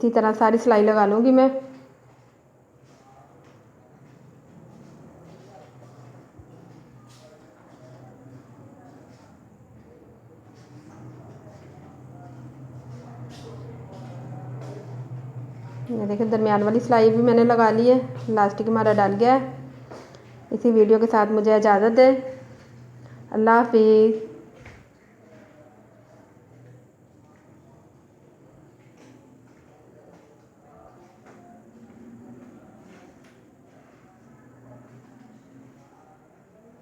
इसी तरह सारी सिलाई लगा लूँगी मैं। ये देखिए दरमियान वाली सिलाई भी मैंने लगा ली है, इलास्टिक हमारा डल गया है। इसी वीडियो के साथ मुझे इजाज़त दें। अल्लाह हाफिज़।